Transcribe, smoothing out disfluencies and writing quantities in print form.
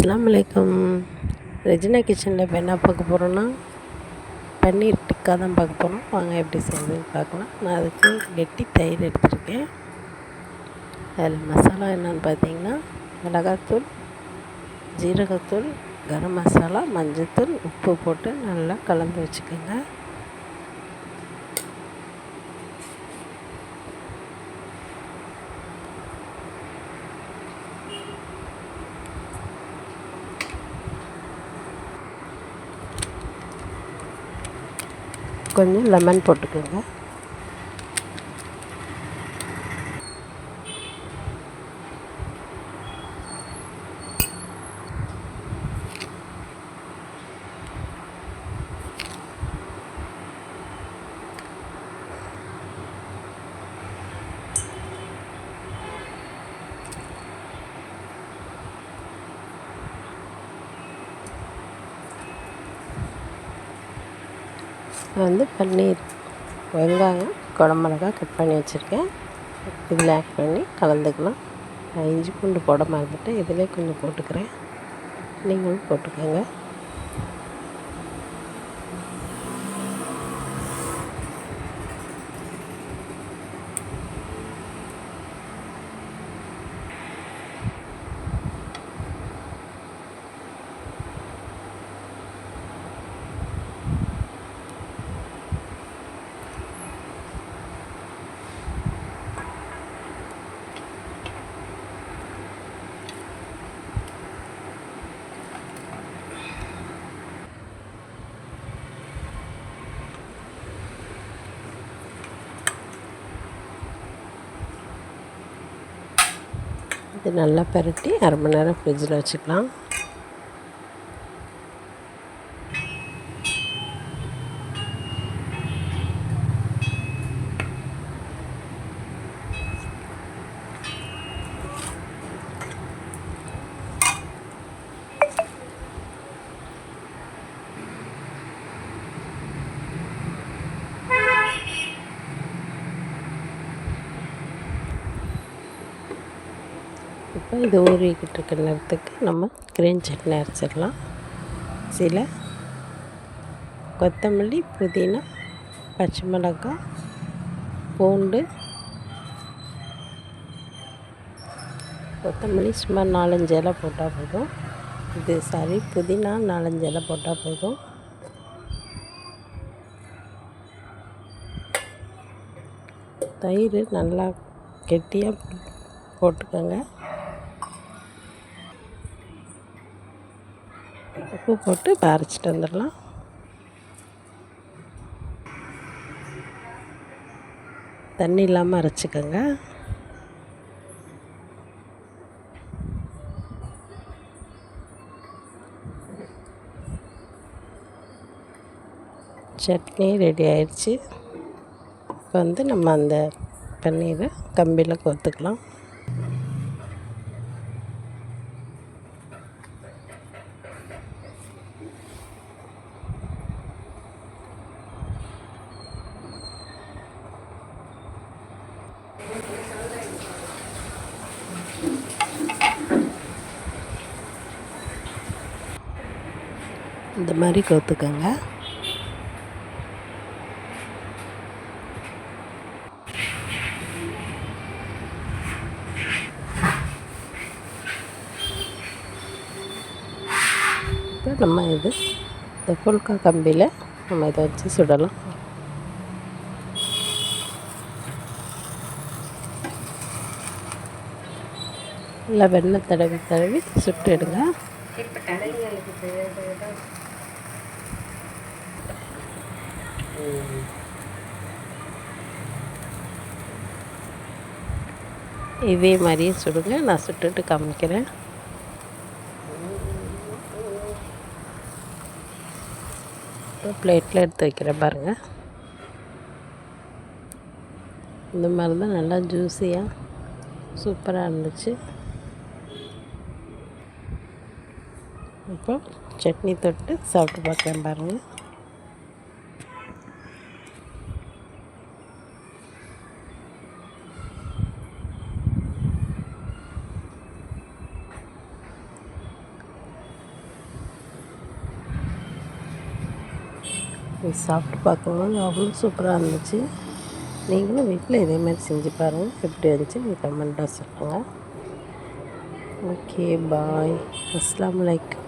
அஸ்ஸலாமு அலைக்கும். ரெஜினா கிச்சனில் இப்போ என்ன பார்க்க போகிறோன்னா பன்னீர் டிக்கா தான் பார்க்க போகிறோம். வாங்க எப்படி செய்யுதுன்னு பார்க்கலாம். நான் அதுக்கு கெட்டி தயிர் எடுத்துருக்கேன். அதில் மசாலா என்னென்னு பார்த்தீங்கன்னா மிளகாத்தூள், ஜீரகத்தூள், கரம் மசாலா, மஞ்சள்தூள், உப்பு போட்டு நல்லா கலந்து வச்சுக்கோங்க. கொஞ்சம் லெமன் போட்டுக்கோங்க. பன்னீர், வெங்காயம், குடமிளகா கட் பண்ணி வச்சுருக்கேன். இதில் ஆட் பண்ணி கலந்துக்கலாம். நான் இஞ்சி பூண்டு போட மறந்துட்டேன், இதிலே கொஞ்சம் போட்டுக்கிறேன். நீங்களும் போட்டுக்கோங்க. இது நல்லா பரட்டி அரை மணி நேரம் ஃப்ரிட்ஜில் வச்சுக்கலாம். இப்போ இது ஊறிக்கிட்டு இருக்கிற நேரத்துக்கு நம்ம கிரீன் சட்னி அரைச்சிடலாம். சில கொத்தமல்லி, புதினா, பச்சை மிளகாய், பூண்டு, கொத்தமல்லி சும்மா 4-5 இலை போட்டால் போதும். புதினா 4-5 இலை போட்டால் போதும். தயிர் நல்லா கெட்டியாக போட்டுக்கோங்க. உப்பு போட்டு அரைச்சிட்டு வந்துடலாம். தண்ணி இல்லாமல் அரைச்சிக்கோங்க. சட்னி ரெடி ஆயிடுச்சு. இப்போ நம்ம அந்த பன்னீரை கம்பியில் கோர்த்துக்கலாம். இந்த மாதிரி கோர்த்துக்கோங்க. இப்போ நம்ம இந்த ஃபுல்கா கம்பியில் நம்ம இதை வச்சு சுடலாம். நல்லா வெண்ணெய் தடவி சுட்டு எடுங்க. இப்போ கடைங்களுக்கு தேவைதான். இதே மாதிரியே சுடுங்க. நான் சுட்டுட்டு காமிக்கிறேன். பிளேட்டில் எடுத்து வைக்கிறேன் பாருங்கள். இந்த மாதிரி தான் நல்லா ஜூஸியாக சூப்பராக இருந்துச்சு. இப்போ சட்னி தொட்டு சாப்பிட்டு பார்க்குறேன் பாருங்கள். இது சாப்பிட்டு பார்க்கும்போது அவ்வளோ சூப்பராக இருந்துச்சு. நீங்களும் வீட்டில் இதேமாதிரி செஞ்சு பாருங்கள். எப்படி இருந்துச்சு நீங்கள் கமெண்ட்டாக சொல்லுங்கள். Okay bye. அஸ்ஸலாமு அலைக்கும்.